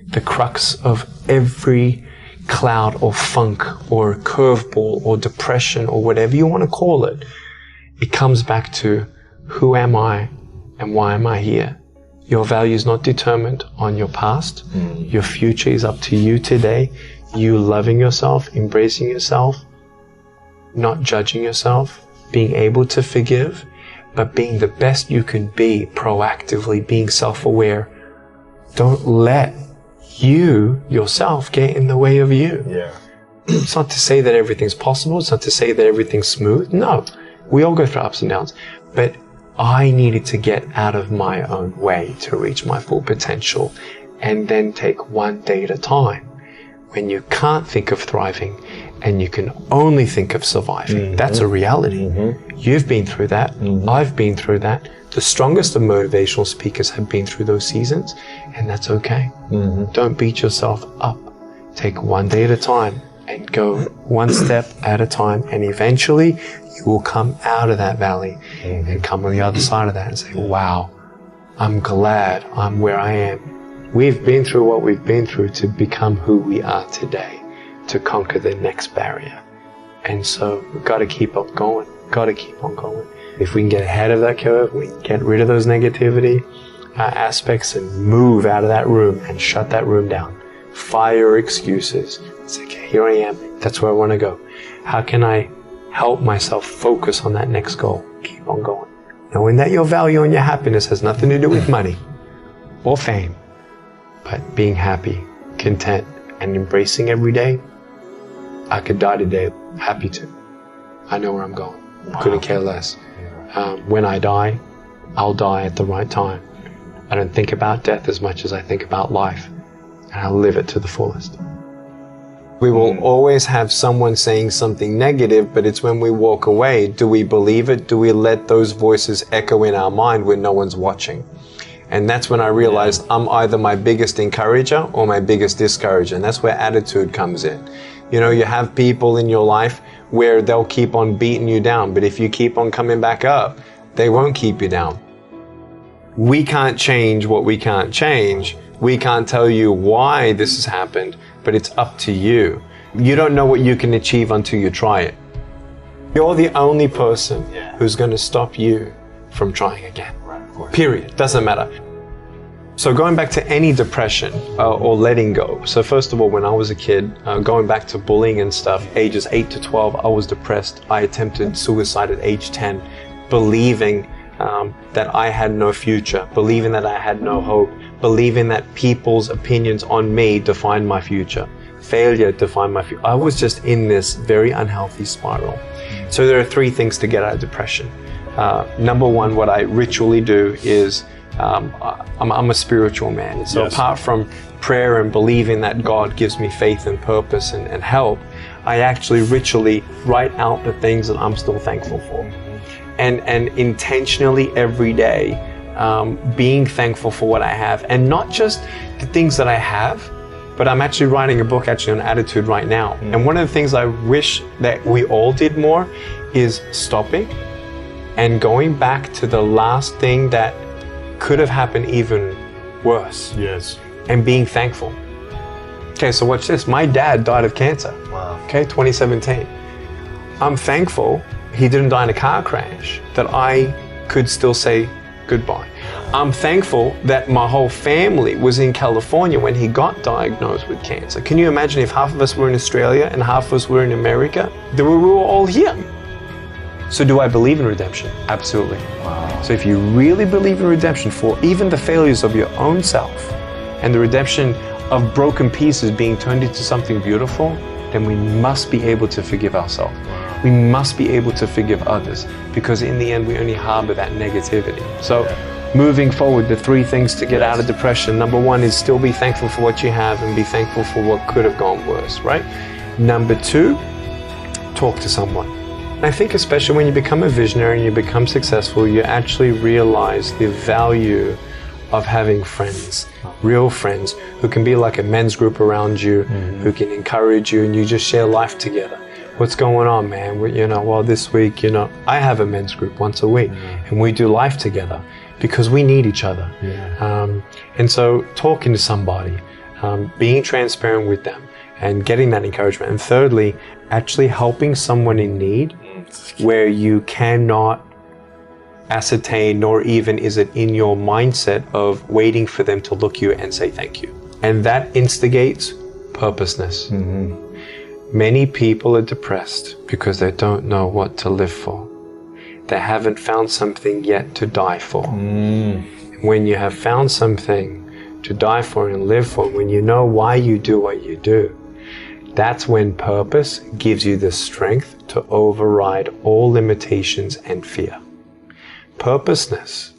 The crux of every cloud or funk or curveball or depression or whatever you want to call it, it comes back to who am I and why am I here? Your value is not determined on your past. Your future is up to you today. You loving yourself, embracing yourself, not judging yourself, being able to forgive, but being the best you can be, proactively being self-aware. Don't let you, yourself, get in the way of you. Yeah. It's not to say that everything's possible. It's not to say that everything's smooth. No, we all go through ups and downs. But I needed to get out of my own way to reach my full potential, and then take one day at a time. When you can't think of thriving and you can only think of surviving, that's a reality. You've been through that. I've been through that. The strongest of motivational speakers have been through those seasons, and that's okay. Don't beat yourself up. Take one day at a time and go one step at a time, and eventually you will come out of that valley and come on the other side of that and say, wow, I'm glad I'm where I am. We've been through what we've been through to become who we are today, to conquer the next barrier. And so we've got to keep on going, got to keep on going. If we can get ahead of that curve, we can get rid of those negativity aspects and move out of that room and shut that room down. Fire excuses. It's like, here I am. That's where I want to go. How can I help myself focus on that next goal? Keep on going. Knowing that your value and your happiness has nothing to do with money or fame, but being happy, content, and embracing every day. I could die today happy to. I know where I'm going. Couldn't care less. When I die, I'll die at the right time. I don't think about death as much as I think about life, and I'll live it to the fullest. We will always have someone saying something negative, but it's when we walk away, do we believe it? Do we let those voices echo in our mind when no one's watching? And that's when I realized I'm either my biggest encourager or my biggest discourager, and that's where attitude comes in. You know, you have people in your life where they'll keep on beating you down, but if you keep on coming back up, they won't keep you down. We can't change what we can't change. We can't tell you why this has happened, but it's up to you. You don't know what you can achieve until you try it. You're the only person who's going to stop you from trying again. Period. Doesn't matter. So going back to any depression or letting go. So first of all, when I was a kid, going back to bullying and stuff, ages 8 to 12, I was depressed. I attempted suicide at age 10, believing that I had no future, believing that I had no hope, believing that people's opinions on me defined my future. Failure defined my future. I was just in this very unhealthy spiral. So there are 3 things to get out of depression. Number 1, what I ritually do is, I'm a spiritual man. So apart from prayer and believing that God gives me faith and purpose and help, I actually ritually write out the things that I'm still thankful for. And intentionally every day, being thankful for what I have, and not just the things that I have, but I'm actually writing a book on attitude right now. And one of the things I wish that we all did more is stopping and going back to the last thing that could have happened even worse. Yes. And being thankful. Okay, so watch this. My dad died of cancer. Wow. Okay, 2017. I'm thankful he didn't die in a car crash, that I could still say goodbye. I'm thankful that my whole family was in California when he got diagnosed with cancer. Can you imagine if half of us were in Australia and half of us were in America? We were all here. So do I believe in redemption? Absolutely. Wow. So if you really believe in redemption for even the failures of your own self and the redemption of broken pieces being turned into something beautiful, then we must be able to forgive ourselves. We must be able to forgive others, because in the end we only harbor that negativity. So moving forward, the 3 things to get out of depression. Number 1 is still be thankful for what you have and be thankful for what could have gone worse, right? Number 2, talk to someone. I think especially when you become a visionary and you become successful, you actually realize the value of having friends, real friends, who can be like a men's group around you, who can encourage you, and you just share life together. What's going on, man? Well, this week, I have a men's group once a week, and we do life together because we need each other. And so talking to somebody, being transparent with them and getting that encouragement. And thirdly, actually helping someone in need where you cannot ascertain, nor even is it in your mindset of waiting for them to look you and say thank you. And that instigates purposeness. Many people are depressed because they don't know what to live for. They haven't found something yet to die for. When you have found something to die for and live for, when you know why you do what you do, that's when purpose gives you the strength to override all limitations and fear. Purposeness